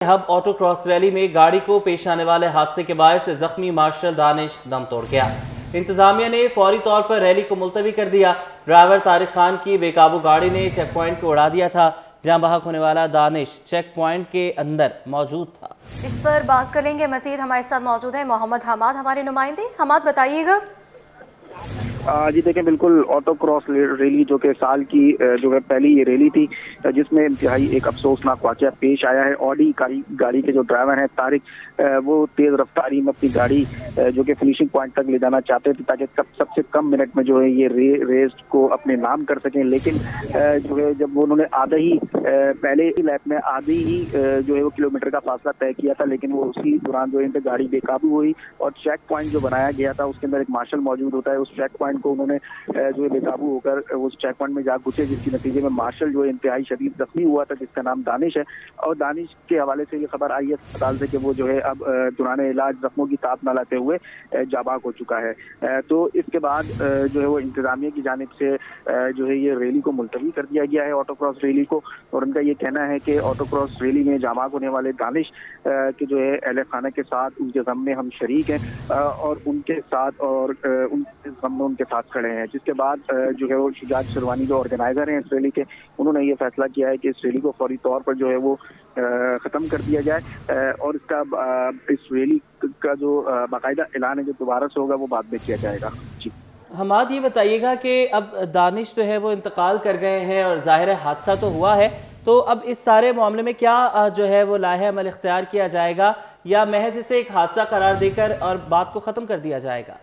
Hub auto cross rally में गाड़ी को पेश आने वाले हादसे के बायस जख्मी मार्शल दानिश दम तोड़ गया। इंतजामिया ने फौरी तौर पर रैली को मुलतवी कर दिया। ड्राइवर तारिक खान की बेकाबू गाड़ी ने चेक पॉइंट को उड़ा दिया था, जहां बहक होने वाला दानिश चेक पॉइंट के अंदर मौजूद था। इस पर बात करेंगे मजीद। हमारे साथ मौजूद है मोहम्मद हमाद, हमारे नुमाइंदे। हमाद, बताइएगा। जी देखें, बिल्कुल ऑटो क्रॉस रैली जो कि साल की जो है पहली ये रैली थी, जिसमें इंतहाई एक अफसोसनाक वाक़या पेश आया है। ऑडी गाड़ी के जो ड्राइवर हैं तारिक, वो तेज़ रफ्तारी में अपनी गाड़ी जो कि फिनिशिंग पॉइंट तक ले जाना चाहते थे ताकि सबसे कम मिनट में जो है ये रेस को अपने नाम कर सकें। लेकिन जो है जब उन्होंने आधा ही पहले ही लैप में आधी ही जो है वो किलोमीटर का फासला तय किया था, लेकिन वो उसी दौरान जो है गाड़ी बेकाबू हुई और चेक पॉइंट जो बनाया गया था उसके अंदर एक मार्शल मौजूद होता है। उस चेक पॉइंट को उन्होंने जो है बेकाबू होकर उस चेक पॉइंट में जा घुसे, जिसके नतीजे में मार्शल जो है इंतहाई शदीद जख्मी हुआ था, जिसका नाम दानिश है। और दानिश के हवाले से ये खबर आई है अस्पताल से कि वो जो है अब दौरान इलाज जख्मों की ताप न लाते हुए जाबाक हो चुका है। तो इसके बाद जो है वो इंतजामिया की जानिब से जो है ये रैली को मुलतवी कर दिया गया है, ऑटो क्रॉस रैली को। और उनका ये कहना है कि ऑटो क्रॉस रैली में जाबाक होने वाले दानिश के जो है अहले खाना के साथ उनके गम में हम शरीक हैं और उनके साथ और उनके गम में उनके साथ खड़े हैं। जिसके बाद जो है वो शुजात शिरवानी जो ऑर्गेनाइजर हैं इस रैली के, उन्होंने ये फैसला किया है कि इस रैली को फौरी तौर पर जो है वो खत्म कर दिया जाए और इसका इस रैली का जो बाकायदा ऐलान है जो दोबारा से होगा वो बाद में किया जाएगा। जी हमाद, ये बताइएगा कि अब दानिश जो है वो इंतकाल कर गए हैं और ज़ाहिर है हादसा तो हुआ है, तो अब इस सारे मामले में क्या जो है वो लाहे अमल इख्तियार किया जाएगा या महज इसे एक हादसा करार देकर और बात को ख़त्म कर दिया जाएगा?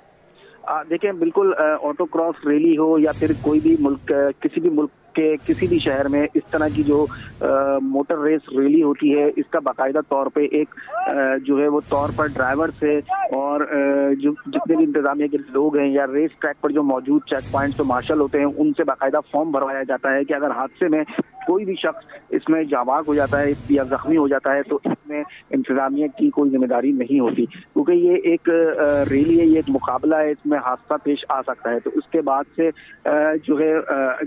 देखें, बिल्कुल ऑटो क्रॉस रैली हो या फिर कोई भी मुल्क, किसी भी मुल्क के किसी भी शहर में इस तरह की जो मोटर रेस रैली होती है, इसका बाकायदा तौर पे एक जो है वो तौर पर ड्राइवर से और जो जितने भी इंतजामिया के लोग हैं या रेस ट्रैक पर जो मौजूद चेक पॉइंट जो मार्शल होते हैं उनसे बाकायदा फॉर्म भरवाया जाता है कि अगर हादसे में कोई भी शख्स इसमें जाबाक हो जाता है या जख्मी हो जाता है तो इसमें इंतजामिया की कोई जिम्मेदारी नहीं होती, क्योंकि ये एक रैली है, ये एक मुकाबला है, इसमें हादसा पेश आ सकता है। तो उसके बाद से जो है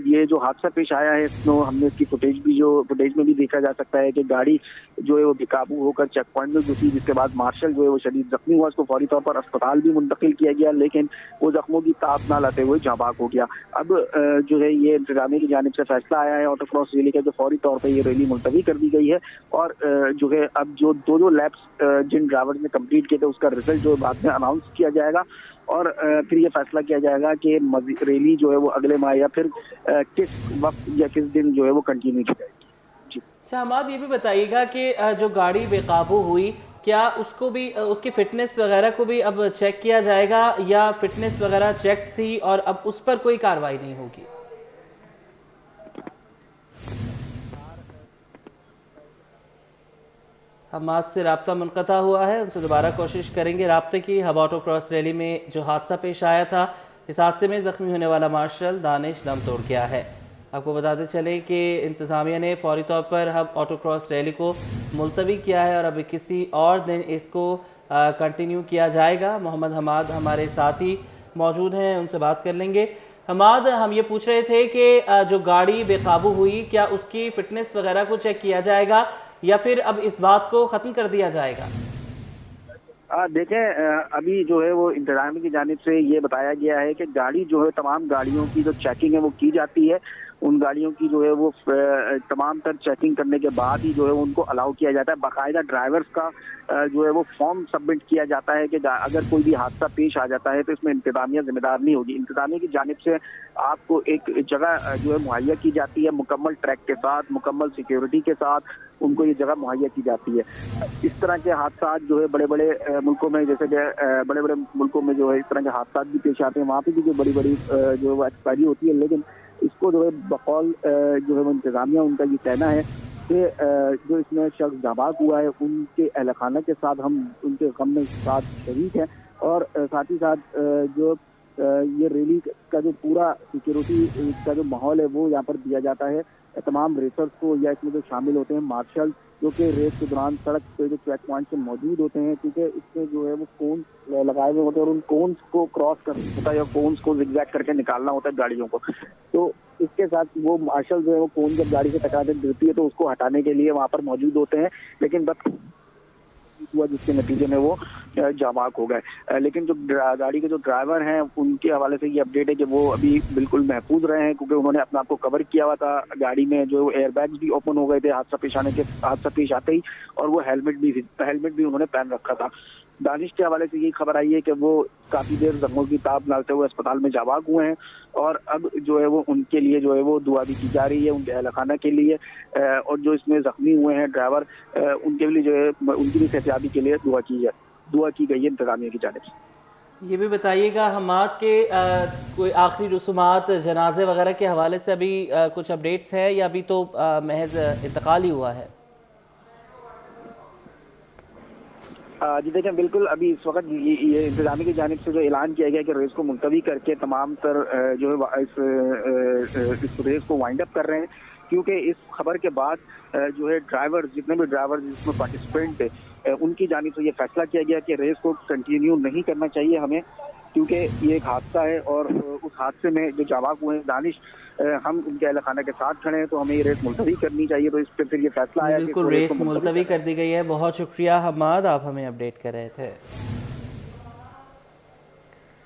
ये जो हादसा पेश आया है इसमें हमने इसकी फुटेज में भी देखा जा सकता है कि गाड़ी जो है वो बेकाबू होकर चेक पॉइंट में घुसी, जिसके बाद मार्शल जो है वो शदीद जख्मी हुआ, उसको फौरी तौर पर अस्पताल भी मुंतकिल किया गया, लेकिन वो जख्मों की ताप ना लाते हुए जाबाक हो गया। अब जो है ये इंतजामिया की जानिब से फैसला आया है ऑटो क्रॉस रैली का, जो फौरी तौर पर ये रैली मुलतवी कर दी गई है और जो है अब जो दो लैप्स जिन ड्राइवर ने कंप्लीट किए थे उसका रिजल्ट जो बाद में अनाउंस किया जाएगा और फिर ये फैसला किया जाएगा कि रैली जो है वो अगले माह या फिर किस वक्त या किस दिन जो है वो कंटिन्यू की जाएगी। अच्छा हमाद, ये भी बताइएगा कि जो गाड़ी बेकाबू हुई, क्या उसको भी उसकी फिटनेस वगैरह को भी अब चेक किया जाएगा या फिटनेस वगैरह चेक थी और अब उस पर कोई कार्रवाई नहीं होगी? हमाद से राब्ता मुनक़ता हुआ है, उनसे दोबारा कोशिश करेंगे राब्ते की। हब ऑटो क्रॉस रैली में जो हादसा पेश आया था, इस हादसे में ज़ख्मी होने वाला मार्शल दानिश दम तोड़ गया है। आपको बताते चले कि इंतज़ामिया ने फौरी तौर पर हब ऑटो क्रॉस रैली को मुलतवी किया है और अब किसी और दिन इसको कंटिन्यू किया जाएगा। मोहम्मद हमाद हमारे साथ ही मौजूद हैं, उनसे बात कर लेंगे। हमाद, हम ये पूछ रहे थे कि जो गाड़ी बेकाबू हुई, क्या उसकी फ़िटनेस वगैरह को चेक किया जाएगा या फिर अब इस बात को ख़त्म कर दिया जाएगा? देखें, अभी जो है वो इंतजामिया की जानिब से ये बताया गया है कि गाड़ी जो है तमाम गाड़ियों की जो चेकिंग है वो की जाती है। उन गाड़ियों की जो है वो तमाम तर चेकिंग करने के बाद ही जो है उनको अलाउ किया जाता है। बाकायदा ड्राइवर्स का जो है वो फॉर्म सबमिट किया जाता है कि अगर कोई भी हादसा पेश आ जाता है तो इसमें इंतजामिया जिम्मेदार नहीं होगी। इंतजामिया की जानिब से आपको एक जगह जो है मुहैया की जाती है, मुकम्मल ट्रैक के साथ, मुकम्मल सिक्योरिटी के साथ उनको ये जगह मुहैया की जाती है। इस तरह के हादसा जो है बड़े बड़े मुल्कों में, जैसे बड़े बड़े मुल्कों में जो है इस तरह के हादसा भी पेश आते हैं, वहाँ पे भी जो बड़ी बड़ी जो है वो एक्सपायरी होती है, लेकिन इसको जो है बकौल जो है वो इंतजामिया उनका ये कहना है कि जो इसमें शख्स जाबाक हुआ है उनके अहल खाना के साथ हम उनके गम में साथ शरीक हैं और साथ ही साथ जो ये रैली का जो पूरा सिक्योरिटी का जो माहौल है वो यहाँ पर दिया जाता है तमाम रेसर्स को, या इसमें जो शामिल होते हैं मार्शल जो कि रेस के दौरान सड़क पे जो चेक पॉइंट से मौजूद होते हैं, क्योंकि इसमें जो है वो कोन्स लगाए हुए होते हैं और उन कोन्स को क्रॉस करना होता है या कोन्स को जिगजैग करके निकालना होता है गाड़ियों को। तो اس کے ساتھ وہ مارشل جو ہے وہ کون جب گاڑی سے ٹکرانے گرتی ہے تو اس کو ہٹانے کے لیے وہاں پر موجود ہوتے ہیں، لیکن بس ہوا جس کے نتیجے میں وہ جام آگ ہو گئے۔ لیکن جو گاڑی کے جو ڈرائیور ہیں ان کے حوالے سے یہ اپڈیٹ ہے کہ وہ ابھی بالکل محفوظ رہے ہیں، کیونکہ انہوں نے اپنے آپ کو کور کیا ہوا تھا گاڑی میں، جو ایئر بیگز بھی اوپن ہو گئے تھے حادثہ پیش آتے ہی، اور وہ ہیلمٹ بھی انہوں نے پہن رکھا تھا۔ دانش کے حوالے سے یہی خبر آئی ہے کہ وہ کافی دیر زخموں کی تاب ڈالتے ہوئے اسپتال میں جام آگ ہوئے ہیں، اور اب جو ہے وہ ان کے لیے جو ہے وہ دعا بھی کی جا رہی ہے، ان کے اہل خانہ کے لیے، اور جو اس میں زخمی ہوئے ہیں ڈرائیور ان کے لیے جو ہے ان کی بھی صحتیابی کے لیے دعا کی گئی ہے انتظامیہ کی جانب سے۔ یہ بھی بتائیے گا حماد کے کوئی آخری رسومات جنازے وغیرہ کے حوالے سے ابھی کچھ اپڈیٹس ہیں یا ابھی تو محض انتقال ہی ہوا ہے؟ جی دیکھیں بالکل ابھی اس وقت یہ انتظامیہ کی جانب سے جو اعلان کیا گیا کہ ریس کو ملتوی کر کے تمام تر جو ہے اس ریس کو وائنڈ اپ کر رہے ہیں، کیونکہ اس خبر کے بعد جو ہے جتنے بھی ڈرائیور جس میں پارٹیسپینٹ تھے ان کی جانب سے یہ فیصلہ کیا گیا کہ ریس کو کنٹینیو نہیں کرنا چاہیے ہمیں، کیونکہ یہ ایک حادثہ ہے، اور اس حادثے میں جو جام آگ ہوئے ہیں دانش ہم ان کے اہل خانہ کے ساتھ کھڑے ہیں، تو ہمیں یہ ریس ملتوی کرنی چاہیے۔ تو اس پہ پھر یہ فیصلہ آیا کہ بالکل ریس ملتوی کر دی گئی ہے۔ بہت شکریہ حماد، آپ ہمیں اپڈیٹ کر رہے تھے۔